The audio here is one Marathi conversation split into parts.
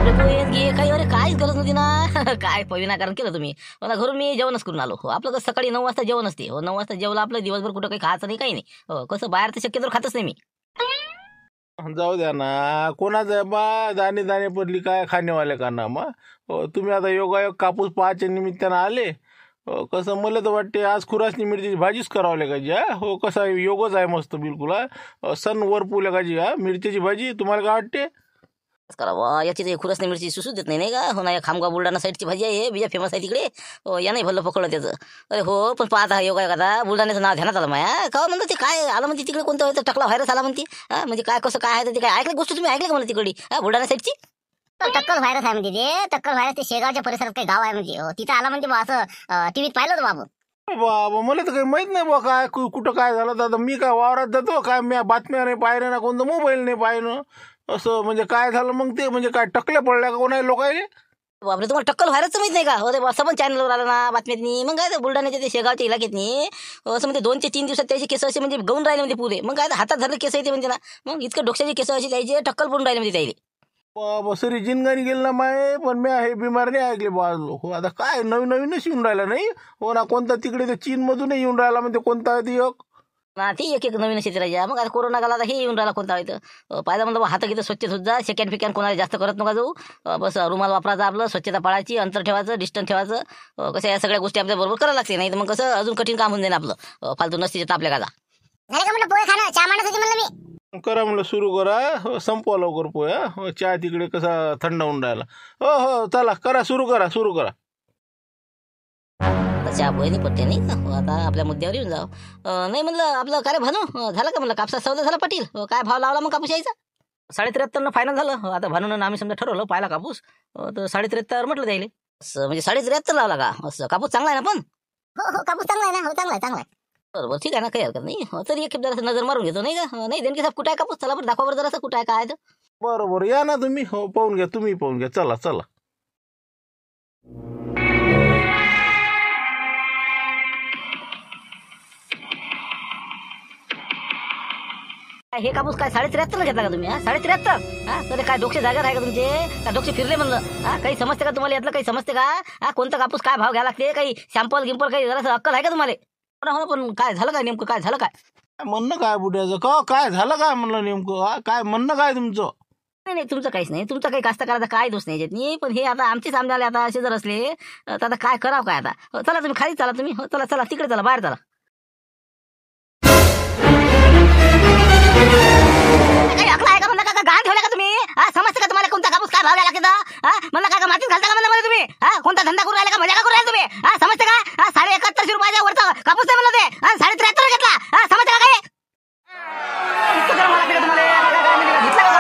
बापरे पोहेच घे काही, अरे काहीच गरज नव्हती ना. काय विनाकारण केलं तुम्ही. मला घरून मी जेवणच करून आलो. हो, आपलं कसं सकाळी 9 वाजता जेवण असते. हो, 9 वाजता जेवलं आपलं, दिवसभर कुठं काही खायचं नाही, काही नाही. हो, कसं बाहेर तर शक्यतो खातच नाही मी. जाऊ द्या ना. कोणाचं आहे बा, दाणे दाणे पडली काय खाणेवाले का ना मग. हो, तुम्ही आता योगायोग कापूस पाहायच्या निमित्तानं आले. हो, कसं मला तर वाटते आज खुरासनी मिरचीची भाजीच करावं लागायची. हा हो, कसा योगच आहे मस्त बिलकुल. हा सण वरपू लागायची. हा मिरचीची भाजी तुम्हाला काय वाटते. करा वा, याची ते खुरसणी मिरची सुसू देत नाही, नाही का. हो ना, या खामगाव बुलढाणा साईडची भाजी आहे, बिजा फेमस आहे तिकडे. हो, या नाही भल्लं पकडलं त्याचं. अरे हो, पण पाहता योगा आता बुलढाण्याचं नाव ध्यानात आलं माया. का म्हणलं ते काय आलं म्हणते तिकडे, कोणतं व्हायचं टकला व्हायरस आला म्हणते. हा म्हणजे काय कसं काय आहे ते, काय ऐकलं गोष्ट तुम्ही ऐकलं का मला तिकडे बुलढाणा साईडची. टक्कल व्हायरस आहे म्हणजे ते टक्कल व्हायरस ते शेगावच्या परिसरात काही गाव आहे म्हणजे तिथं आला म्हणजे बा असं टीव्हीत पाहिलं होतं बाबू. बाबा मला तर काही माहित नाही बा काय कुठं काय झालं. तर आता मी काय वावरात जातो काय, मी बातम्या नाही पाहिलं ना, कोणतं मोबाईल नाही पाहिलं. असं म्हणजे काय झालं मग ते, म्हणजे काय टकल्या पडल्या का कोणा लोकांनी. बापरे, तुम्हाला टक्कल व्हायरसचं माहित नाही का. हो, ते असं पण चॅनलवर आलं ना बातम्यातनी. मग काय ते बुलढाण्याच्या ते शेगावच्या इलाक्यातनी असं म्हणजे 2 ते 3 दिवसात त्याचे केस असे म्हणजे गळून राहिले म्हणजे पुरे. मग काय ते हातात धरले केस येते म्हणजे ना. मग इतकं डोक्याचे केस असे त्याचे टक्कल पडून राहिले म्हणजे त्याचे. बाबा सरी जिनगानी गेली ना माय, पण मी हे बिमार नाही ऐकले बा लोक. हो आता काय नवीन नवीनच येऊन राहिला नाही. हो ना, कोणता तिकडे ते चीनमधूनही येऊन राहिला म्हणजे कोणता ती एक. ना ती एक एक नवीन शेती राहिली. मग आता कोरोना काला आता हे येऊन राहिला कोणता व्हायचं. पाहिजे म्हणलं हात घेतं स्वच्छ धुत जा, सेकंड फिकॅन कोणाला जास्त करत नका जाऊ. बस रुमाल वापरायचा, आपलं स्वच्छता पाळायची, अंतर ठेवायचं, डिस्टन्स ठेवायचं. कसं या सगळ्या गोष्टी आपल्या बरोबर करायला लागते, नाही तर मग कसं अजून कठीण काम होऊन जाईल आपलं. फालतू नसते आपल्या गाजा. झालं का म्हणलं पोहे खाणं, चहा मांडत होती म्हणलं मी. करा म्हणलं सुरू करा. हो, संपवा लवकर पोया. हो, चहा तिकडे कसा थंड होऊन राहिला. हो हो चला करा, सुरू करा सुरू करा. चहा पोहे नाही पट्टे नाही का. आता आपल्या मुद्द्यावर येऊन जाऊ. नाही म्हणलं आपलं काय रे भानू, झालं का म्हणलं कापसा सौदा झाला पाटील. काय भाव लावला मग कापूस यायचा. 73.5 फायनल झालं. आता भानून आम्ही समजा ठरवलं पाहिला कापूस. तर 73.5 म्हटलं द्यायले. असं म्हणजे 73.5 लावला का. असं कापूस चांगला आहे ना पण. हो कापूस चांगला आहे ना. हो चांगला आहे चांगला आहे. बरोबर ठीक आहे ना, काही हरकत नाही. तरी एक जरा नजर मारून घेतो नाही का. नाही देणके साहेब कुठं आहे कापूस, चला बरं दाखवा बरं जरासं कुठं आहे काय आहे. बरोबर या ना तुम्ही. हो पाहून घ्या, तुम्ही पाहून घ्या. चला चला. हे कापूस काय 73.5 घेतला का तुम्ही. 73.5 हा, तर काय डोक्षे जागा आहे का तुमचे, का डोक्षे फिरले म्हणलं. हा काही समजते का तुम्हाला यातलं, काही समजते का. हा कोणता कापूस काय भाव घ्यायला लागते, काही सॅम्पल गिंपल काही जरासं अक्कल आहे का तुम्हाला. हो पण काय झालं काय नेमकं, काय झालं काय. म्हणणं काय बुड्याचं का, काय झालं काय म्हणलं नेमकं. हा काय म्हणणं काय तुमचं. नाही नाही तुमचं काहीच नाही, तुमचं काही कास्तकाराचा काय दोष नाही याच्यात नाही. पण हे आता आमचे सामने आले, आता असे जर असले तर आता काय करावं काय आता. चला तुम्ही खाली चला तुम्ही. हो चला चला तिकडे चला, बाहेर चला. काही अकला आहे का म्हणलं, का गाण ठेवला का तुम्ही. हा समजते का तुम्हाला कोणता कापूस काय भाव घ्यायला लागते. हा म्हणलं काय मातीत घालता का म्हणलं तुम्ही. हा कोणता धंदा करून राहिला का, मजा का करून राहिला तुम्ही. हा समजते का. हा 71.5 रुपयाच्या वरचा कापूस नाही म्हणलं ते. हा 73.5 घेतला. हा समजते का काय. इतकं गरम लागते का तुम्हाला. घेतला का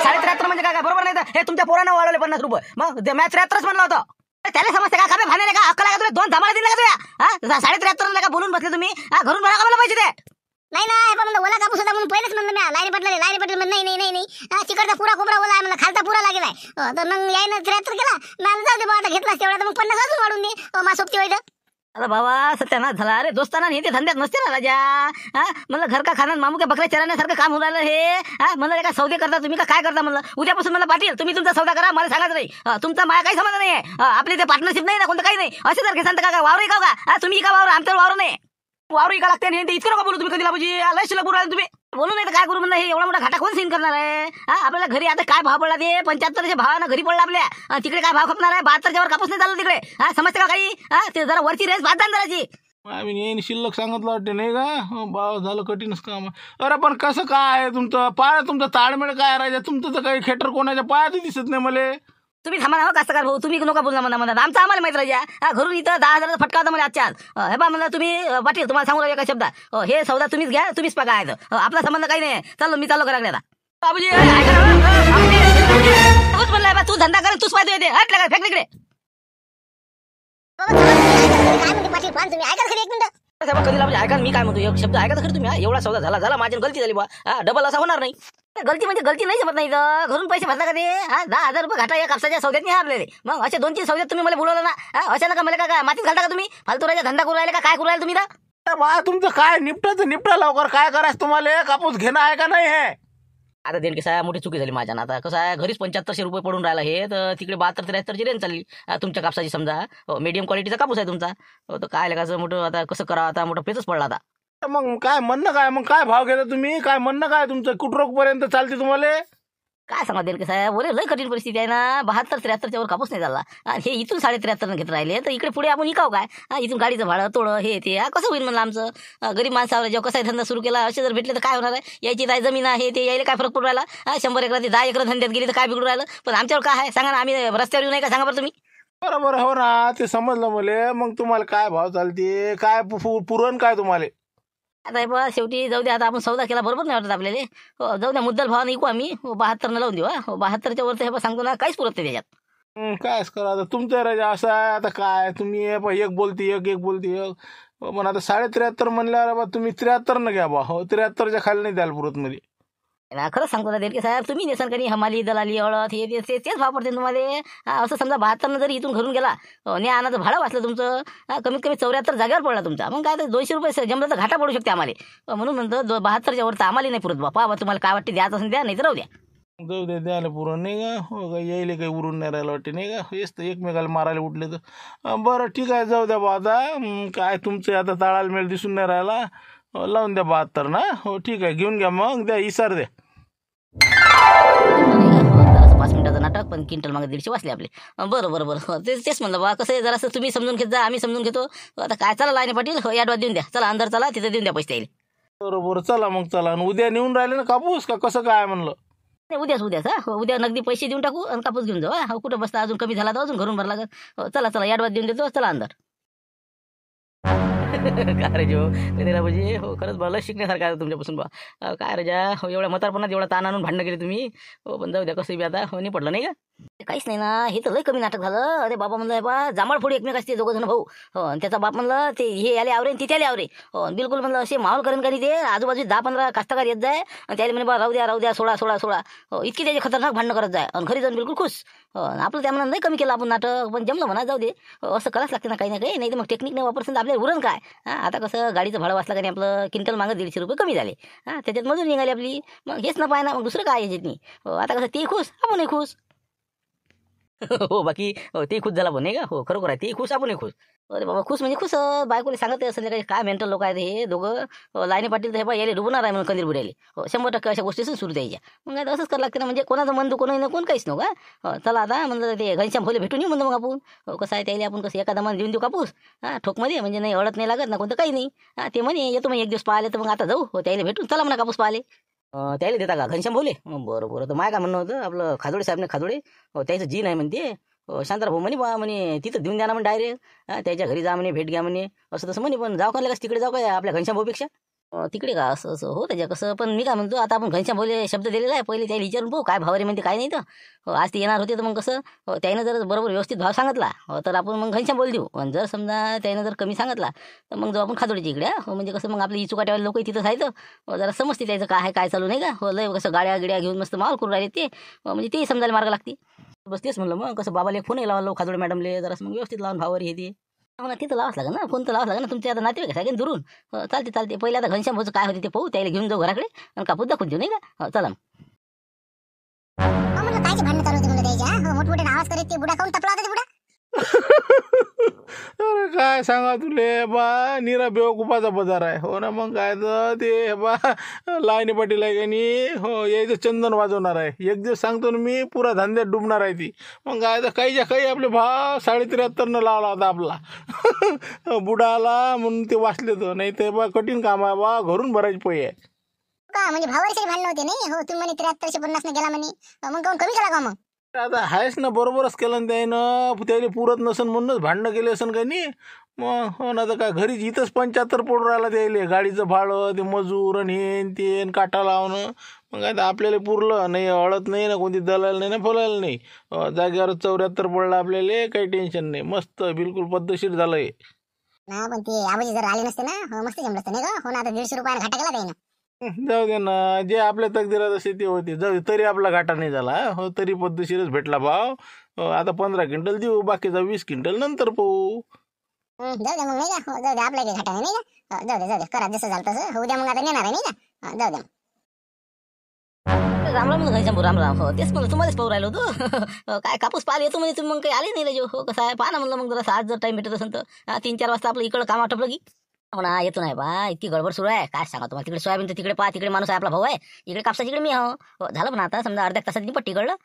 73 म्हणजे काय बरोबर नाही. तर हे तुमच्या पोरांना वाढवले 50 रुपये. मग मॅच 73 म्हणलं होतं. त्याला समजते का, काय भाने का अक्कल आहे का तुम्ही. 2 धामाळा दिला का तुम्ही. हा 73 का बोलून बसले तुम्ही. हा घरून भरा का मला पैसे ते. नाही ना हे पण म्हणलं ओला कापूस होता म्हणून पहिलेच म्हणलं मी लाईन पडले नाही नाही नाही नाही. तिकडचा पुरा कोबरा ओला आहे म्हणलं, खालचा पुरा लागेल आहे. तर मग यायनं 73 केला. मला जाऊ दे बा, आता घेतलास तेवढा तर मग 50 अजून वाढून दे. मा सोबती व्हायचं. अरे बाबा सत्यानाश झाला. अरे दोस्ताना हे ते धंद्यात नसते ना राजा. हा म्हणलं घर का खाना मामू के बकऱ्या चराण्यासारखं काम होऊन राहिलं हे. हा म्हणलं काय सौदे करता तुम्ही का काय करता म्हणलं. उद्यापासून मला पाटील तुम्ही तुमचा सौदा करा, मला सांगायचं नाही. तुमचा माया काही समज नाही. आपली ते पार्टनरशिप नाही ना, कोणतं काही नाही. असे जर घेसान तर काय वावर का का तुम्ही का वावर, आमचं वावर नाही. वावर का लागते नाही. इतकं नका बोलू तुम्ही. कधी बाबूजी लय शिल्लक बोलू तुम्ही. बोलू नाही तर काय करू म्हणलं. हे एवढा मोठा घाटा कोण सीन करणार आहे. हा आपल्याला घरी आता काय भाव पडला ते 75च्या भावानं घरी पडला आपल्या. तिकडे काय भाव खपणार आहे. 72च्या वर कापूस नाही चालला तिकडे. हा समजते का काही. हा ते जरा वरची रेस बाद जराची. आम्ही येईन शिल्लक सांगितलं वाटते नाही का. हो, बाव झालं कठीणच काम. अरे पण कसं काय आहे तुमचं पाय, तुमचं ताळमेळ काय राहायचं. तुमचं तर काही खेटर कोणाच्या पायात दिसत नाही मला. तुम्ही थांबा ना कास्तकार भाऊ, तुम्ही नका बोलला म्हणा म्हणा. आमचं आम्हाला माहित राजा. हा घरून इथं 10,000चा फटका होता मला आजच्या आज. हे बा म्हणलं तुम्ही पाटील तुम्हाला सांगू एका शब्दात. हे सौदा तुम्हीच घ्या, तुम्हीच पका आहे. आपला संबंध काही नाही. चाललो मी चाललो करा आता. बाबूजी तूच म्हणलाय बा, तू धंदा कर, तूच पाहिजे येते. हटलं का फेक तिकडे. काय म्हणते पाटील पान तुम्ही ऐका खरी एक मिनिट. कधी लावले ऐका, मी काय म्हणतो एक शब्द ऐका खरं तुम्ही. एवढा सौदा झाला माझी गलती झाली बा. डबल असा होणार नाही. गलती म्हणजे गलती नाही जमत नाही. घरून पैसे भरता का ते. 10,000 रुपये घाटा या कापसाच्या सौद्यात नाही आपल्याला. मग असे 2-3 सौद्यात तुम्ही मला बोलवलं ना. अशा नका मला काय मातीत घालता का तुम्ही. फालतू राजा धंदा करू राहिले का काय करू राहिले तुम्ही ना. बा तुमचं काय निपटा लवकर. काय करायचं तुम्हाला. कापूस घेणं आहे का नाही हे. आता देणके साहेब मोठी चुकी झाली माझ्या. आता कसं आहे, घरीच 7500 रुपये पडून राहिला हे, तर तिकडे 72-73ची रेंज चालली तुमच्या कापसाची. समजा मीडियम क्वालिटीचा कापूस आहे तुमचा. तर काय लगायचं मोठं, आता कसं करावं, आता मोठं पेचच पडला आता. मग काय म्हणणं काय, मग काय भाव घेता तुम्ही, काय म्हणणं काय तुमचं, कुठरोखपर्यंत चालते तुम्हाला? काय सांगा देणके साहेब, वरे लय कठीण परिस्थिती आहे ना. 72-73च्या वर कापूस नाही चालला आणि हे इथून 73.5 घेत राहिले, तर इकडे पुढे आपण इकाव काय? इथून गाडीचं भाडं तोडं हे ते कसं होईल म्हणलं आमचं. गरीब माणसावर जेव्हा कसा धंदा सुरू केला, असे जर भेटले तर काय होणार आहे. याची काय जमीन आहे ते, यायला काय फरक पडू राहिला. 100 एकरात 10 एकर धंद्यात गेली तर काय बिघडू राहिलं. पण आमच्यावर काय आहे सांगा ना, आम्ही रस्त्यावर येऊ नाही का, सांगा बरं तुम्ही. बरोबर हो ना, ते समजलं मला. मग तुम्हाला काय भाव चालते, काय पुरण काय तुम्हाला? आता हे बघा, शेवटी जाऊ द्या, आता आपण सौदा केला बरोबर नाही वाटत आपल्याला. हो जाऊ द्या, मुद्दल भावानं ऐकू आम्ही. 72 लावून देऊ. 72च्या वरती हे बघा सांगतो ना, काहीच पुरत नाही त्याच्यात. कायच करा आता, तुमचं राजा असं आहे. आता काय तुम्ही एक बोलती एक बोलती एक, पण आता 73.5 म्हणल्यावर बा तुम्ही 73 न घ्या बा. हो 73च्या खाली नाही द्याल पुरत मध्ये. खरंच सांगतो ना देणके साहेब, तुम्ही नेसन कधी हमाली दलाली अळत हे तेच भाव पडते तुम्हाला. असं समजा 72 जरी इथून घरून गेला, ने आणाचं भाडं वाचलं तुमचं. कमीत कमी 74 जागेवर पडला तुमचा. मग काय तर 200 रुपये जमलं तर घाटा पडू शकते आम्हाला. म्हणून म्हणतो 72च्या वर तर आम्हाला नाही पुरत बापा. तुम्हाला काय वाटते, द्यायचं असेल द्या, नाही तर राहू द्या. जाऊ द्या, द्यायला पुरण नाही का. हो का, यायला काही उरून नाही राहिलं वाटते नाही का. हेच तर एकमेकाला मारायला उठले तर. बरं ठीक आहे, जाऊ द्या बा आता. काय तुमचं आता ताळाला मेळ दिसून नाही राहिला. लावून द्या 72 ना. हो ठीक आहे, घेऊन घ्या मग, द्या इसार द्या. 5 मिनिटाचं नाटक, पण क्विंटल मागे 150 वाचले आपले. बरं बरं बरं, तेच म्हणलं बा. कसं आहे, जरासं तुम्ही समजून घेत जा, आम्ही समजून घेतो. आता काय, चला लाईने पाटील, ॲडवान्स देऊन द्या. चला अंदर चला, तिथे देऊन द्या पैसे यायले. बरोबर, चला मग चला. आणि उद्या नेऊन राहिले ना कापूस का कसं काय म्हणलं? नाही, उद्याच उद्या नगदी पैसे देऊन टाकू आणि कापूस घेऊन जाऊ. हो कुठं बसता, अजून कमी झाला तर अजून घरून भरला लागत. चला चला, ॲडवान्स देऊन देतो, चला अंदर. काय रे जो त्याला म्हणजे, हो खरंच भलं शिकण्यासारखं आहे तुमच्यापासून बा. काय राजा, हो एवढ्या म्हातारपणात एवढा ताण आणून भांडणं केली तुम्ही. हो पण जाऊ द्या, कसं बी आता हो नाही पडलं नाही का. काहीच नाही ना, हे तर लय कमी नाटक झालं. अरे बाबा म्हणलं बा, जांभळफोडी एकमेक असते दोघं जण भाऊ. हो आणि त्याचा बाप म्हणलं ते हे याले आवरे तिथे आले आवरे. हो बिलकुल म्हणलं असे माहोल करेन का नाही ते. आजूबाजू 10-15 कास्तकार येत जाय आणि त्याला म्हणे बा राहू द्या 16. हो इतकी त्याचे खतरनाक भांडणं करत जाय आणि घरी जाऊन बिलकुल खुश. हो आपलं त्या म्हणून नाही कमी केलं आपण नाटक, पण जमलं म्हणा, जाऊ दे. असं करावंच लागते ना काही ना काही, नाही तर मग टेक्निक नाही वापरसन आपल्याला उरण काय. आता कसं गाडीचं भाडं वाचलं का नाही आपलं, क्विंटल मागं 150 रुपये कमी झाले. त्याच्यात मजूर निघाली आपली. मग हेच ना पाय ना, मग दुसरं काय याच्यात नाही. हो आता कसं ते खुश, आपणही खुश. हो बाकी ते खुश झाला पण नाही का. हो खरोखर आहे, ते खुश आपणही खुश. अरे बाबा खुश म्हणजे खुश. बायकोले सांगत असेल काही, काय मेंटल लोक आहेत हे दोघं. लाईने पाटील तर हे बा यायला डुबणार आहे म्हणून कंदीर बुडायले. हो 100% अशा गोष्टी सुरू द्यायच्या. मग आता असंच करावं लागतं ना, म्हणजे कोणाचं मन दुखून ना कोण काहीच नव्हतं. हो चला आता म्हणलं ते घनश्याम फुले भेटून येऊ म्हणतो मग आपण. हो कसं आहे, त्याला आपण कसं एखादा मन देऊन देऊ कापूस. ठोकमध्ये म्हणजे नाही, अडत नाही लागत ना कोणतं काही नाही. ते म्हणे येतो मग एक दिवस पाहिले, तर मग आता जाऊ. हो त्याला भेटून चला म्हणा कापूस पाहिले. त्याला देता का घनश्याम बोले. बरं तर माय काय म्हणणं होतं, आपलं खाजोडे साहेबने खाजोडे हो त्याचं जी नाही म्हणते. शांताराम भाऊ म्हणे बा, म्हणे तिथं देऊन द्या ना म्हणे डायरेक्ट. त्याच्या घरी जा म्हणे, भेट घ्या म्हणे, असं तसं म्हणे. पण जाऊ का लगेच तिकडे जाऊ काय आपल्या घनश्याम भाऊपेक्षा. तिकडे का असं हो त्याच्या कसं. पण मी काय म्हणतो, आता आपण घनश्याम भाऊले शब्द दिलेला आहे, पहिले त्याला विचारून भाऊ काय भाव रे म्हणते काय नाही तर. आज ते येणार होते तर मग कसं त्यानं जर बरोबर व्यवस्थित भाव सांगितला तर आपण मग घनश्याम बोल देऊ. आणि जर समजा त्यानं जर कमी सांगितला तर मग जाऊ आपण खाजोडीच्या इकडे. म्हणजे कसं मग आपली इचुकाट्यावाले लोक तिथं जायचं, जरा समजते त्याचं काय आहे काय चालू नाही का. हो लय कसं गाड्या घेऊन मस्त माल करून राहिले ते, म्हणजे तेही समजायला मार्ग लागते. बस तेच म्हणलं, मग कसं बाबाला एक फोनही लावा खाजोडे मॅडमले, जरा मग व्यवस्थित लावून भावावर हे ते. हो ना, तिथं लावाच लागेल ना, फोन तर लावाच लागेल ना. तुमच्या आता नातेवाईक आहे दुरून. चालते पहिले आता घनश्याम भाऊचं काय होते ते पाहू, त्याला घेऊन जाऊ घराकडे आणि कापूस दाखवून देऊ नाही का. चला म्हणलं कायचे भांडणं चालू होते म्हणलं त्याच्या. मोठमोठे आवाज करीत ते बुडा काऊन तपला होता ते बुडा. अरे काय सांगा तुले बा, निरा बेवकुपाचा बाजार आहे. हो ना, मग काय तर ते बा लाईनी पाटील आहे का नाही. हो यायचं चंदन वाजवणार आहे. एक दिवस सांगतो ना मी, पुरा धंद्यात डुबणार आहे ती. मग काय तर काही आपले भाव 73.5 लावला होता आपला. बुडा आला म्हणून ते वाचले तर, नाही ते बा कठीण काम आहे बा, घरून भरायची पै आहे का. म्हणजे भावाचे भांडणं होते नाही. हो तुम्ही म्हणे 7350 गेला म्हणे, मग काऊन कमी केला का मग. आता आहेच ना, बरोबरच केलं ना त्यानं. त्याला पुरत नसन म्हणूनच भांडणं केले असन काही नाही. मग हो ना, तर काय घरीच इथंच 75 पडून राहिला त्याला. गाडीचं भाडं, ते मजूर आणि हेन ते काटा लावणं. मग काय तर आपल्याला पुरलं नाही, अळत नाही ना, कोणती दलाल नाही ना, फलायला नाही. जागेवर 74 पडला आपल्याला, काही टेन्शन नाही. मस्त बिलकुल पद्धतशीर झालं हे. ना पण ते आबाजी जर आले नसते ना, मस्त जमलं असतं नाही का. हो ना, आता 150 रुपयाला घाटा केला त्यानं. जाऊ दे ना, जे आपल्या तकदीरात असे ते होते. जाऊ दे, तरी आपला घाटा नाही झाला. हो तरी पद्धतशीरच भेटला भाव. आता 15 क्विंटल देऊ, बाकीचा 20 क्विंटल नंतर पाहू. जाऊ दे मग नाही का. जाऊ दे, आपल्या काही घाटा नाही का. जाऊ दे करा जसं झालं तसं. उद्या मग आता नेणार आहे नाही का. जाऊ दे. राम राम म्हणलं घनश्याम भाऊ, राम राम. हो तेच म्हणलं तुम्हालाच पाहू राहिलो होतो. काय कापूस पाहायला येतो म्हणजे तुम्ही मग काही आले नाही राजू. हो कसं आहे पहा ना म्हणलं मग जरा आज जर टाइम भेटत असेल तर 3-4 वाजता आपलं इकडं काम आटपलं की. हो ना येतो नाही बा, इतकी गडबड सुरू आहे काय सांगा तुम्हाला. तिकडे सोयाबीन तर तिकडे पहा, तिकडे माणूस आहे आपला भाऊ आहे, इकडे कापसाची इकडे मी हो. झालं पण आता समजा अर्ध्या तासात निपट तिकडलं.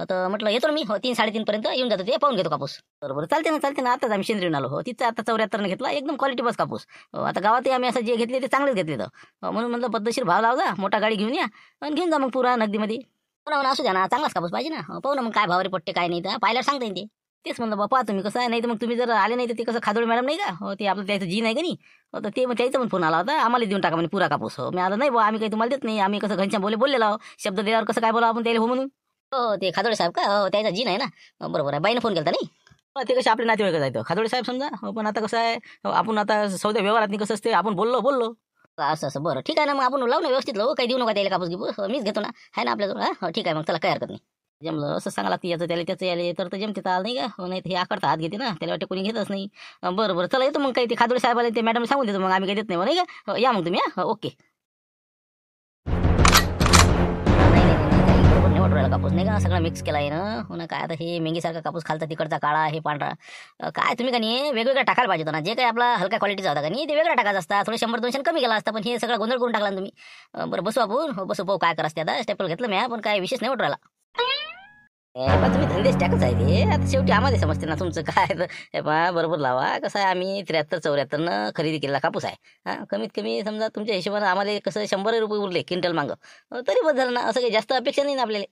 तर म्हटलं येतो ना मी 3-3:30 पर्यंत येऊन जातो, ते पाहून घेतो कापूस. बरोबर चालते ना. आताच आम्ही शेंद्रीहून आलो. हो तिथं आता 74 घेतला, एकदम क्वालिटी बस कापूस. आता गावातही आम्ही असं जे घेतले ते चांगलेच घेतले तर म्हणून म्हणलं पद्धतशीर भाव लावला, मोठा गाडी घेऊन या आणि घेऊन जा मग पुरा नगदीमध्ये. हो ना असू द्या ना, चांगलाच कापूस पाहिजे ना. पाहू ना मग काय भाव रे पट्टे काय नाही तर पाहिल्यावर सांगता येईल ते. तेच म्हणलं बापा तुम्ही कसं आहे, नाही तर मग तुम्ही जर आले नाही तर ते कसं खादोळे मॅडम नाही का, हो ते आपलं त्याचं जी नाही का नाही. तर ते मग त्याचा पण फोन आला होता, आम्हाला देऊन टाका म्हणजे पुरा कापूस. हो मी आलं नाही बा, आम्ही काही तुम्हाला देत नाही. आम्ही कसं घनश्याम बोललेलो आहो, शब्द दिल्यावर कसं काय बोला आपण त्याला हो म्हणून. हो ते खादोळे साहेब का, हो त्याचा जी नाही ना. बरोबर आहे, बाईनं फोन केला नाही. ते कसे आपले नातेवाईक जायचं खादोळे साहेब समजा. हो पण आता कसं आहे, आपण आता सौद्या व्यवहारात कसं असते, आपण बोललो असं बरं ठीक आहे ना. मग आपण लावू ना व्यवस्थित लावू, काही देऊ नका त्याला कापूस घेऊ, मीच घेतो ना, आहे ना आपल्याजवळ. हो ठीक आहे मग चला, काही हरकत नाही. जमलं असं सांगा लागते याचं त्याला त्याचं याले तर जमते तर नाही का. हो नाही हे आकडता हात घेते ना, त्याला वाटते कोणी घेतच नाही. बरं चला येतो मग, काही ते खादोळे साहेब आले ते मॅडम सांगून देतो, मग आम्ही काही देत नाही नाही का. या मग तुम्ही ओके. कापूस नाही का सगळा मिक्स केला आहे ना. हो ना काय आता हे मेंगीसारखा कापूस खालचा तिकडचा काळा हे पांढरा. काय तुम्ही का नाही वेगवेगळा टाकायला पाहिजे होता ना. जे काही आपला हलका क्वालिटीचा होता का नाही ते वेगळा टाकायचा असता, थोडे 100-200 कमी केला असता. पण हे सगळं गोंधळ करून टाकला तुम्ही. बरं बसू आपण. हो बसू पाहू काय करायचं आता. स्टेपल घेतलं मी पण काय विशेष नाही वाटू राहिला. तुम्ही धंदेच टाकच आहे ते. आता शेवटी आम्हाला समजते ना तुमचं काय. हे पहा बरोबर लावा. कसं आहे आम्ही 73-74 खरेदी केलेला कापूस आहे. कमीत कमी समजा तुमच्या हिशोबाने आम्हाला कसं 100 रुपये उरले क्विंटल मागं, तरी बस झालं ना. असं काही जास्त अपेक्षा नाही ना आपल्याला.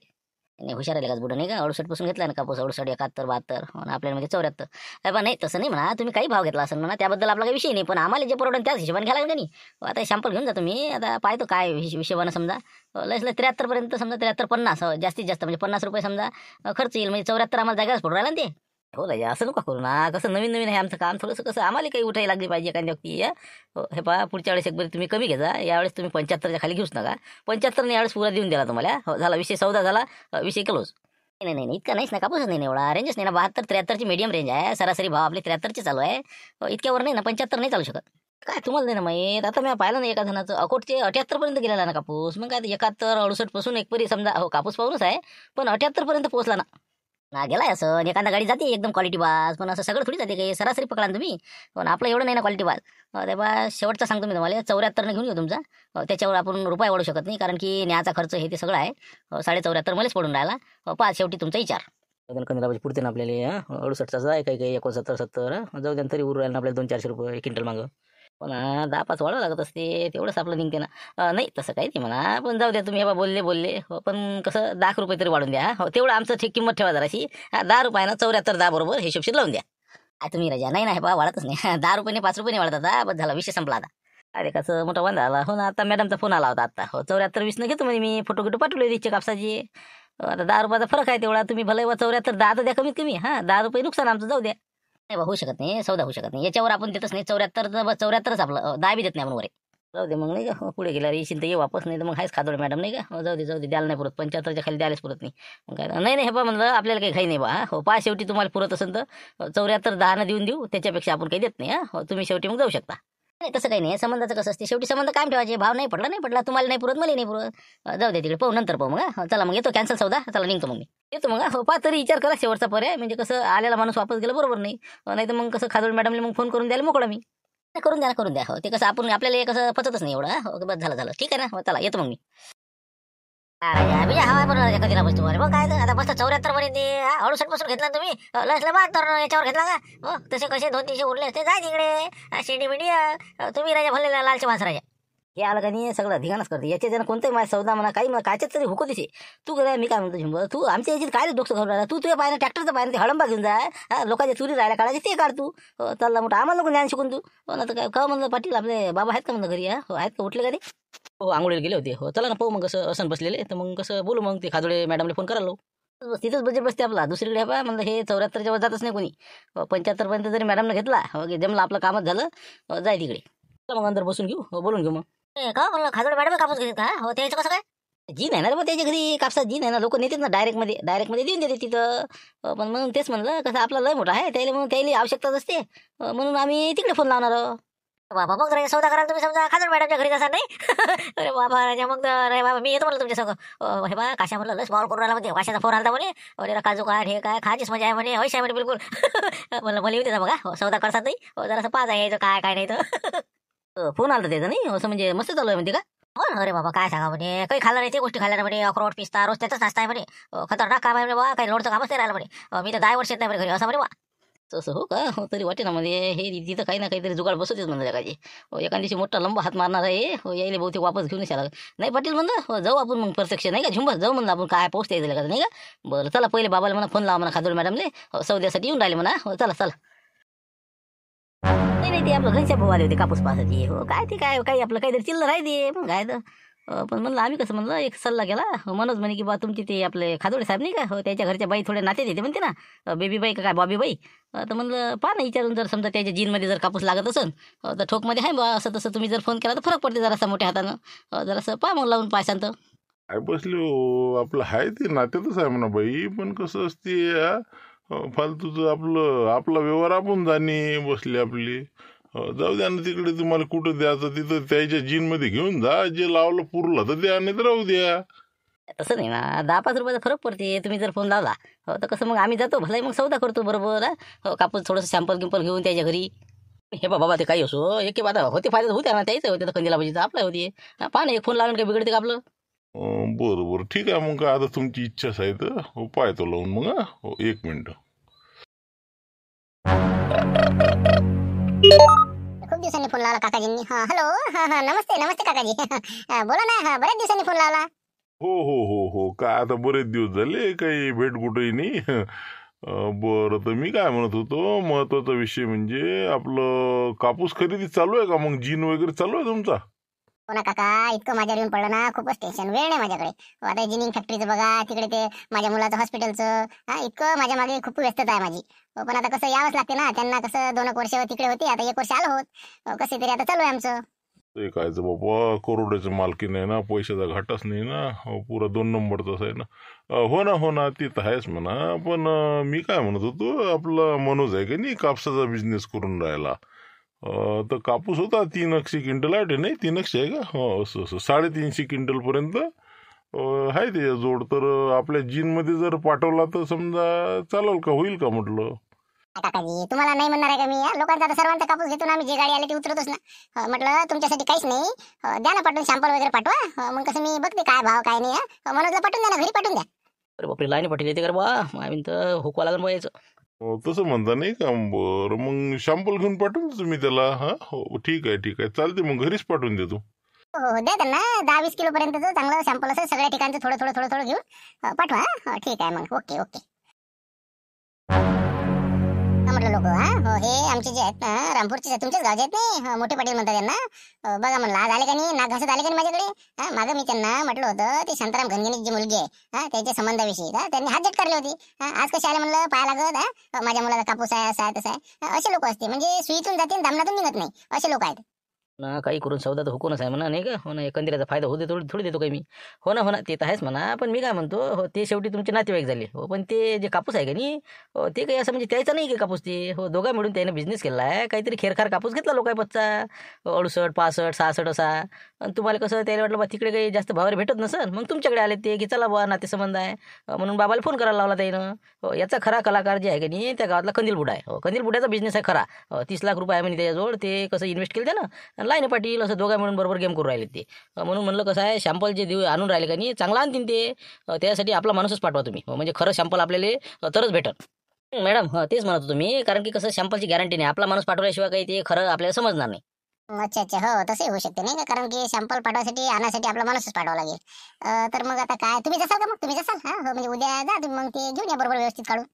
नाही हुशार आहे का बुडं नाही का. 68 पासून घेतला ना कापूस, 68, 71, 72 आपल्याला म्हणजे 74. पण नाही तसं नाही म्हणा, तुम्ही काही भाव घेतला असेल म्हणा त्याबद्दल आपला काही विषय नाही. पण आम्हाला जे परवडून त्याच हिशोबाने घ्यायला लागेल नाही. आता सॅम्पल घेऊन जातो मी, आता पाहतो काय हिशोबानं समजा लस 73 पर्यंत समजा 73-50 जास्तीत जास्त म्हणजे 50 रुपये समजा खर्च येईल. म्हणजे 74 आम्हाला जागाच पडू राहिला ना ते. हो राजा असं नका करू ना. कसं नवीन आहे आमचं काम, थोडंसं कसं आम्हाला काही उठायला लागली पाहिजे एखाद्या व्यक्ती. हे पहा पुढच्या वेळेस एक बरी तुम्ही कमी घ्या, यावेळेस तुम्ही 75च्या खाली घेऊच नका. 75 यावेळेस पुरा देऊन दिला तुम्हाला. हो झाला विषय सौदा झाला, विषय क्लोज. नाही इतका नाहीच ना कापूसच नाही एवढा रेंजच नाही ना. 72-73ची मीडियम रेंज आहे. सरासरी भाव आपले 73चे चालू आहे. इतक्यावर नाही ना, 75 नाही चालू शकत. काय तुम्हाला नाही ना माहीत. आता मी पाहिलं ना एका जणाचं अकोटचे 78 पर्यंत गेलेला ना कापूस. मग काय 71-68 पासून एक परी समजा हो कापूस पाहूनच आहे, पण 78 पर्यंत पोहोचला ना गेलाय. असं एखादा गाडी जाते एकदम क्वालिटी बाज, पण असं सगळं थोडी जाते काही सरासरी पकडा तुम्ही. पण आपलं एवढं नाही ना क्वालिटी बाज. तेव्हा शेवटचा सांगतो मी तुम्हाला 74 घेऊन येऊ तुमचा. त्याच्यावर आपण रुपये वाढू शकत नाही, कारण की न्यायचा खर्च हे ते सगळं आहे. 74.5 मलाच पडून राहिला. पाच शेवटी तुमचा विचार. 15 पुरते ना आपल्याला. 68चा आहे काही 69-70 जाऊ द्या तरी उरू राहिला ना आपल्याला 200-400 रुपये क्विंटल मागं. पण 10-5 वाढावं लागत असते, तेवढंच आपलं निघते ना. नाही तसं काही नाही म्हणा, पण जाऊ द्या तुम्ही हे बोलले. हो पण कसं 10 रुपये तरी वाढून द्या. हो तेवढं आमचं ठीक किंमत ठेवा जराशी. 10 रुपये ना 74 10 बरोबर हिशोबशीर लावून द्या. तुम्ही राजा नाही हे बा वाढतच नाही. 10 रुपये 5 रुपये वाढत आता, बस झाला विषय संपला आता. अरे कसं मोठा वांदा आला. हो ना आता मॅडमचा फोन आला होता आता. हो 74-20 घेतो म्हणजे मी फोटो पाठवले तिचे कापसाची. आता 10 रुपयाचा फरक आहे तेवढा. तुम्ही भले 74 10 तर द्या कमीत कमी. 10 रुपये नुकसान आमचं जाऊ द्या. नाही होऊ शकत नाही, सौदा होऊ शकत नाही याच्यावर. आपण देतच नाही 74 आपलं 10 बी देत नाही आपण वर. जाऊ दे मग नाही का. पुढे गेला येशील तर ये वापस, नाही तर मग हायच खादोडे मॅडम नाही का. जाऊ दे द्यायला नाही पुरत. 75च्या खाली द्यायलाच पुरत नाही. मग काय नाही हे बा म्हणलं आपल्याला काही घाई नाही बा. हो पहा शेवटी तुम्हाला पुरत असेल तर 74 10 देऊन देऊ, त्याच्यापेक्षा आपण काही देत नाही. हो तुम्ही शेवटी मग जाऊ शकता. नाही तसं काही नाही. संबंधाचं कसं असते शेवटी संबंध कायम ठेवायचे. भाव नाही पडला तुम्हाला नाही पुरत मला नाही पुरत. जाऊ दे तिकडे पाहू नंतर पाहू मग. चला मग येतो कॅन्सल सौदा. चला निघतो मग मी येतो मग. हो पहा तरी विचार करा शेवटचा पर्याय, म्हणजे कसं आलेला माणूस वापस गेला बरोबर नाही. नाही तर मग कसं खादोड मॅडमला मग फोन करून द्यायला मोकळा मी. करून द्या. हो ते कसं आपण आपल्याला कसं पचतच नाही एवढं. हो बस झालं ठीक आहे ना. हो चला येतो मग मी. हवा बरोबर कधी बस तुम्हाला मग काय आता बसता 74 पर्यंत 68 पासून घेतला तुम्ही. लसला 72 याच्यावर घेतला का. हो तसे कसे 200-300 उरले असते जाय तिकडे शेंडी मिडी. तुम्ही राजा भरलेला लालचे माणसं राजा. हे आलं का नाही सगळं धिगाणच करते. याच्या जण कोणताही माझा सौदा म्हणा काही कायच्याच तरी हुकू दिसे. तू काय मी काय म्हणतो झुंबर, तू आमच्या याच्यात काय डोकं घालून राहिला. तू तुझ्या पाहिजे ट्रॅक्टरचं पाहिजे ते हडंबा घेऊन जाय. लोकांच्या चुरी राहिल्या काढायचे ते काढ तू. चालला मोठं आम्हाला नको ज्ञान शिकून तू. ना तर काय का म्हणलं पाटील आपले बाबा आहेत का म्हणलं घरी. हो आहेत का उठले का ते. हो आंघोळीला गेले होते. हो चला ना पाहू मग कसं असं बसलेले तर मग कसं बोलू मग ते खादोडे मॅडमला फोन करायला. तिथंच बजेट बसते आपला. दुसरीकडे हवा म्हणलं हे 74च्या वर जातच नाही कोणी. 75 पर्यंत जरी मॅडमने घेतला हो जमलं आपलं कामच झालं. जाय तिकडे. चला मग अंदर बसून घेऊ. हो बोलून घेऊ मग. का म्हणलं खादोडे मॅडम कापूस घेतात का. हो त्याचं कसं काय जी नाही ना रे. मग त्याच्या घरी कापसात जी नाही ना. लोक नेतात ना डायरेक्टमध्ये देऊन देते तिथं. पण म्हणून तेच म्हणलं कसं आपला लय मोठा आहे त्याला म्हणून त्याला आवश्यकताच असते. म्हणून आम्ही तिकडे फोन लावणार. बाबा मग रे सौदा करायला तुम्ही समजा खाजून मॅडमच्या घरी जाणार नाही. अरे बाबा राजा मग रे बाबा मी येतो म्हणलं तुमच्या संग. हे बा काशा म्हणलं लस कॉल करून राहिला म्हणजे काशाचा फोन आलता म्हणे. अरे काजू काय हे काय खायचीच मजा आहे म्हणे. हौश आहे म्हणे बिलकुल. म्हणलं मला येऊ द्या बघा सौदा करतात नाही जरासं पाहा यायचं काय काय नाही तर. फोन आलता त्याचं नाही असं म्हणजे मस्त चालू आहे म्हणते का. हो अरे बाबा काय सांगा म्हणे काही खाल्लं नाही ते गोष्टी खाल्ल्या म्हणे. अक्रोड पिस्ता रोज त्याचाच नाश्ता आहे म्हणे. खतरनाक काम आहे म्हणे बा काही लोडचं कामच नाही राहिलं म्हणे. मी तर 10 वर्ष येत नाही म्हणे घरी असं म्हणे बा. तसं हो का हो तरी वाटे ना म्हणजे हे तिथं काही ना काहीतरी जुगाड बसवतेच म्हणलं जगाची. एका दिवशी मोठा लंबा हात मारणार आहे यायला बहुतेक वापस घेऊन यायला नाही पाटील म्हणलं जाऊ आपण मग प्रत्यक्ष नाही का झुंबर जाऊ म्हणलं आपण काय पोहोचता येईल का नाही का. बरं चला पहिले बाबाला म्हणा फोन लावा म्हणा खादोड मॅडमले सौद्यासाठी येऊन राहिले म्हणा. हो चला चला. नाही नाही ते आपलं घरच्या भाऊ आले होते कापूस पाहासाठी. हो काय ते काय काही आपलं काहीतरी चिल्लर आहे ते मग काय तर. पण म्हणलं आम्ही कसं म्हणलं एक सल्ला गेला मनोज म्हणे की बा तुमची ते आपले खादोडे साहेब नाही का हो त्याच्या घरच्या बाई थोडे नाते देते म्हणते ना बेबी बाई का काय बॉबी बाई. तर म्हणलं पहा ना विचारून जर समजा त्याच्या जीनमध्ये जर कापूस लागत असेल तर ठोकमध्ये आहे बा असं तसं तुम्ही जर फोन केला तर फरक पडते जरासा मोठ्या हातानं जरासं पहा मग लावून पाय शांत. काय बसले हो आपलं आहे ते नात्यातच आहे म्हणा बाई पण कसं असते फालतूचं आपला व्यवहार आपण जाणे बसले आपली. जाऊ द्या ना तिकडे तुम्हाला कुठं द्यायचं तिथं त्याच्या जीनमध्ये घेऊन जा जे लावलं पुरलं तर द्या नाही तर राहू द्या. तसं नाही ना 10-5 रुपयाचा फरक पडते तुम्ही जर फोन लावला हो तर कसं मग आम्ही जातो भलाई मग सौदा करतो बरोबर. हो कापूस थोडंसं सॅम्पल गिम्पल घेऊन त्याच्या घरी. हे बाबा ते काही असो एक आता होते फायदा होते ना त्याच होते तर कंदीला पाहिजे आपला होती. पहा ना एक फोन लावून काही बिघडते का आपलं. बरं बरं ठीक आहे मग काय आता तुमची इच्छाच आहे तर हो पाहतो लावून मग. हो 1 मिनिट. खूप दिवसांनी फोन लावला काकाजींनी. हॅलो नमस्ते नमस्ते काकाजी. बोला ना बऱ्याच दिवसांनी फोन लावला. हो हो हो हो काय आता बरेच दिवस झाले काही भेट कुठेही नाही. बरं तर मी काय म्हणत होतो महत्वाचा विषय म्हणजे आपलं कापूस खरेदी चालू आहे का मग जीन वगैरे चालू आहे तुमचा. हो ना काका इतकं माझ्यावर येऊन पडलं ना खूपच टेन्शन वेळ नाही माझ्याकडे. आता जिनिंग फॅक्टरीचं बघा तिकडे ते माझ्या मुलाचं हॉस्पिटलचं इतकं माझ्या मागे खूप व्यस्तता आहे माझी. पण आता कसं यावंच लागते ना त्यांना कसं 2 वर्ष तिकडे होती आता 1 वर्ष आलो होत कसे तरी आता चालू आहे आमचं. ते कायचं बाबा करोडाचं मालकीन आहे ना पैशाचा घाटाच नाही ना. पुरा 2 नंबरचाच आहे ना. हो ना ते तर आहेच म्हणा पण मी काय म्हणत होतो आपला मनोज आहे का नाही कापसाचा बिझनेस करून राहिला. तर कापूस होता 300 क्विंटल आहे नाही 300 आहे का हो असं 350 क्विंटलपर्यंत आहे त्याच्या जोड. तर आपल्या जीनमध्ये जर पाठवला तर समजा चालेल का होईल का म्हटलं. काकाजी तुम्हाला नाही म्हणणार आहे का मी लोकांचा आता सर्वांचा कापूस घेतो ना आम्ही जे गाडी आली ती उतरतोच ना. म्हटलं तुमच्यासाठी काहीच नाही द्या ना पाठवून सॅम्पल वगैरे पाठवा. मग कसं मी बघते काय भाव काय नाही. मनोजला पाठवून द्या ना घरी पाठवून द्या. अरे बापरे लाईन पाठवली येते का बा आम्ही तर हुकवा लागून यायचं. तसं म्हणता नाही का. बरं मग शॅम्पल घेऊन पाठवून देतो मी त्याला. हो ठीक आहे चालते मग घरीच पाठवून देतो. हो द्या त्यांना 10-20 किलो पर्यंतचं चांगलं सॅम्पल असं सगळ्या ठिकाणचं थोडं घेऊन पाठवा. ठीक आहे मग ओके. म्हटलं लोक हो हे आमचे जे आहेत ना रामपूरचे तुमच्याच गावचे आहेत नाही मोठे पाटील म्हणतात त्यांना. बघा म्हणलं आज आले का नाही नाक घासत आले का नाही माझ्याकडे. मागं मी त्यांना म्हटलं होतं ते शांताराम घनगणित जी मुलगी आहे त्याच्या संबंधाविषयी त्यांनी हात झटकारले होती. आज कसे आले म्हणलं पाया लागत माझ्या मुलाचा कापूस आहे असा आहे तसा आहे. असे लोक असते म्हणजे सुईतून जाते दामनातून निघत नाही असे लोक आहेत ना. काही करून सौदा तर हुकूनच आहे म्हणा नाही का. हो ना एकंदरीचा फायदा होते थोडी देतो काही मी. हो ना ते तर आहेच म्हणा पण मी काय म्हणतो हो ते शेवटी तुमचे नातेवाईक झाले. हो पण ते जे कापूस आहे का नाही ते काही असं म्हणजे त्याचा नाही की कापूस ते हो दोघा मिळून त्याने बिझनेस केला आहे काहीतरी खेरखार कापूस घेतला लोकांपचा 68, 65, 66 असा. आणि तुम्हाला कसं त्याला वाटलं बा तिकडे काही जास्त भावावर भेटत नसेल मग तुमच्याकडे आले ते की चला बा नातेसंबंध आहे म्हणून बाबाला फोन करायला लावला त्यानं. हो याचा खरा कलाकार जे आहे का नाही त्या गावातला कंदील बुडा आहे. हो कंदील बुड्याचा बिझनेस आहे खरा. 30 लाख रुपये आहे म्हणे त्याच्याजवळ. ते कसं इन्व्हेस्ट केलं त्यानं लाईन पाटील असं दोघा मिळून बरोबर गेम करून राहिले ते. म्हणून म्हणलं कसं आहे शॅम्पल जे आणून राहिले का नाही चांगला आणतील ते. त्यासाठी आपला माणूसच पाठवा तुम्ही म्हणजे खरं शॅम्पल आपल्याला तरच भेटल. मॅडम तेच म्हणत होतो मी कारण की कसं शॅम्पलची गॅरंटी नाही आपला माणूस पाठवल्याशिवाय काही ते खरं आपल्याला समजणार नाही. अच्छा हो तसंही होऊ शकते नाही का कारण की सॅम्पल पाठवायसाठी आणण्यासाठी आपला माणूसच पाठवावा लागेल. तर मग आता काय तुम्ही जसाल का मग तुम्ही जसाल हो म्हणजे उद्या जा तुम्ही मग ते घेऊन या बरोबर व्यवस्थित काढून.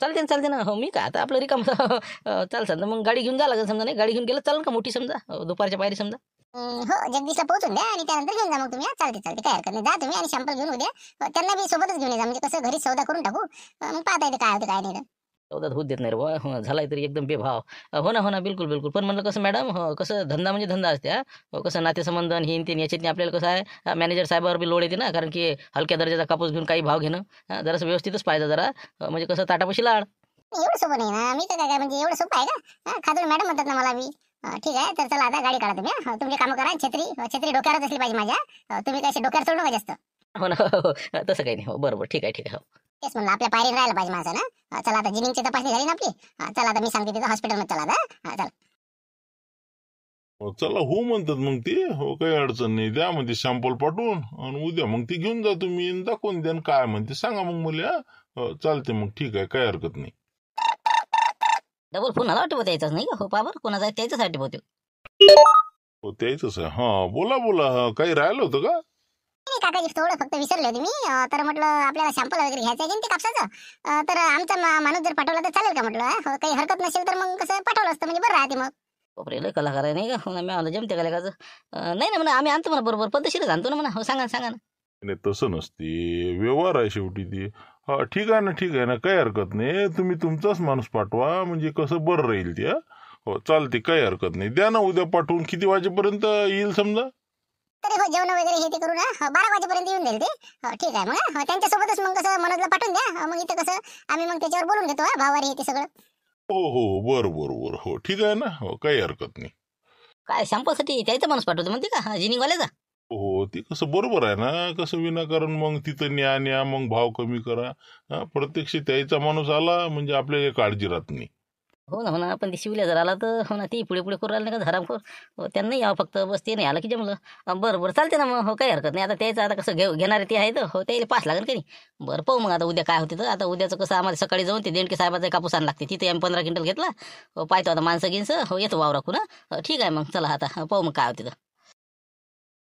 चालते ना. हो मी काय आता आपलं रिकाम चाल समजा मग गाडी घेऊन जा लागेल समजा नाही गाडी घेऊन गेलं चालेल का मोठी समजा दुपारच्या पायरी समजा. हो जगदीशला पोहोचून द्या आणि त्यानंतर घेऊन जा मग तुम्ही. चालते काय हरकत नाही जा तुम्ही आणि सॅम्पल घेऊन उद्या त्यांना बी सोबतच घेऊन जा म्हणजे कसं घरी सौदा करून टाकू मग पाहता येते काय होतं काय नाही. सौदा होत देत नाही रे बा झालाय तरी एकदम बेभाव. हो ना बिलकुल पण म्हणलं कसं मॅडम हो कसं धंदा म्हणजे धंदा असते. कसं नातेसंबंध आणि हे याच्यातनी आपल्याला कसं आहे मॅनेजर साहेबावर बी लोड येते ना कारण की हलक्या दर्जाचा कापूस घेऊन काही भाव घेणं जरासं व्यवस्थितच पाहिजे जरा म्हणजे कसं ताटापाशी लाड. एवढं सोपं नाही ना मी तर काय म्हणजे एवढं सोपं आहे का खादोड मॅडम म्हणतात ना मला बी ठीक आहे, तर चला आता गाडी काढा तुम्ही. तुमची कामं करा. छत्री डोक्यावरच असली पाहिजे माझ्या. तुम्ही कसे डोक्यावर सोडू नका जास्त. हो ना, हो, तसं काही नाही. हो बरोबर, ठीक आहे ठीक आहे. हो तेच म्हणलं, आपल्या पायरीने राहायला पाहिजे माणसं ना. चला आता जिनिंगची तपासणी झाली ना आपली. चला आता मी सांगते तिथं हॉस्पिटलमध्ये चला आता. चला. चला हो म्हणतात मग ते. हो काही अडचण नाही, द्या म्हणते सॅम्पल पाठवून आणि उद्या मग ते घेऊन जा तुम्ही आणि दाखवून द्या आणि काय म्हणते सांगा मग मला. चालते मग, ठीक आहे, काही हरकत नाही. डबल फोन आला वाटतं त्याचाच नाही का? हो पाबर कोणाचा आहे त्याच्यासाठी बहुतेक. हो त्याच आहे. हा बोला बोला. हा काही राहिलं होतं का? नाही काकाजी, थोडं फक्त विसरले होते मी. तर म्हटलं आपल्याला सॅम्पल वगैरे घ्यायचं आहे ते कापसाचं. तर आमचा माणूस जर पाठवला तर चालेल का म्हटलं? हो, काही हरकत नसेल तर मग कसं पाठवलं असतं म्हणजे बरं राहते मग. बापरे, लय कलाकार आहे नाही का? हो ना, मी आम्हाला जमते कलाकाचं. नाही ना म्हणा, आम्ही आणतो म्हणा बरोबर, पद्धतशीरच आणतो ना म्हणा. हो सांगा सांगा ना. नाही तसं नसते, व्यवहार आहे शेवटी ती. हा ठीक आहे ना, ठीक आहे ना, काही हरकत नाही. तुम्ही तुमचाच माणूस पाठवा म्हणजे कसं बरं राहील ते. हो चालते, काही हरकत नाही. द्या ना उद्या पाठवून. किती वाजेपर्यंत येईल समजा? तरी हो, जेवण वगैरे हे ते करू ना. 12 वाजेपर्यंत येऊन जाईल ते. हो ठीक आहे मग. त्यांच्यासोबतच मग कसं मनोजला पाठवून द्या. मग इथं कसं आम्ही मग त्याच्यावर बोलून घेतो. भावारी हे ते सगळं. हो हो बरं बरं बरं. हो ठीक आहे ना. हो काही हरकत नाही. काय सॅम्पलसाठी त्याचा माणूस पाठवतो म्हणते का जिनिंगवाल्याचा? हो ते कसं बरोबर आहे ना. कसं विनाकारण मग तिथं न्या मग भाव कमी करा. प्रत्यक्ष त्याचा माणूस आला म्हणजे आपल्याला काळजी राहत नाही. हो ना, हो ना. पण ते शिवल्या जर आला तर हो ना, ती पुढे पुढे करू राहिलं नाही का हरामखोर. हो, त्यांनाही यावं फक्त, बस ते नाही आलं की जमलं. बरं बरं चालते ना मग. हो काही हरकत नाही. आता त्याचं आता कसं घेणारे ते आहे तर हो त्याला पास लागेल का नाही. बरं पाहू मग आता उद्या काय होते तर. आता उद्याचं कसं आम्हाला सकाळी जाऊन ते देणके साहेबाचा कापूस आणायला लागते. तिथे आम्ही 15 क्विंटल घेतला. हो पाहतो आता माणसं गिनसं. हो येतो वावराकून. ठीक आहे मग चला आता पाहू मग काय होते तर.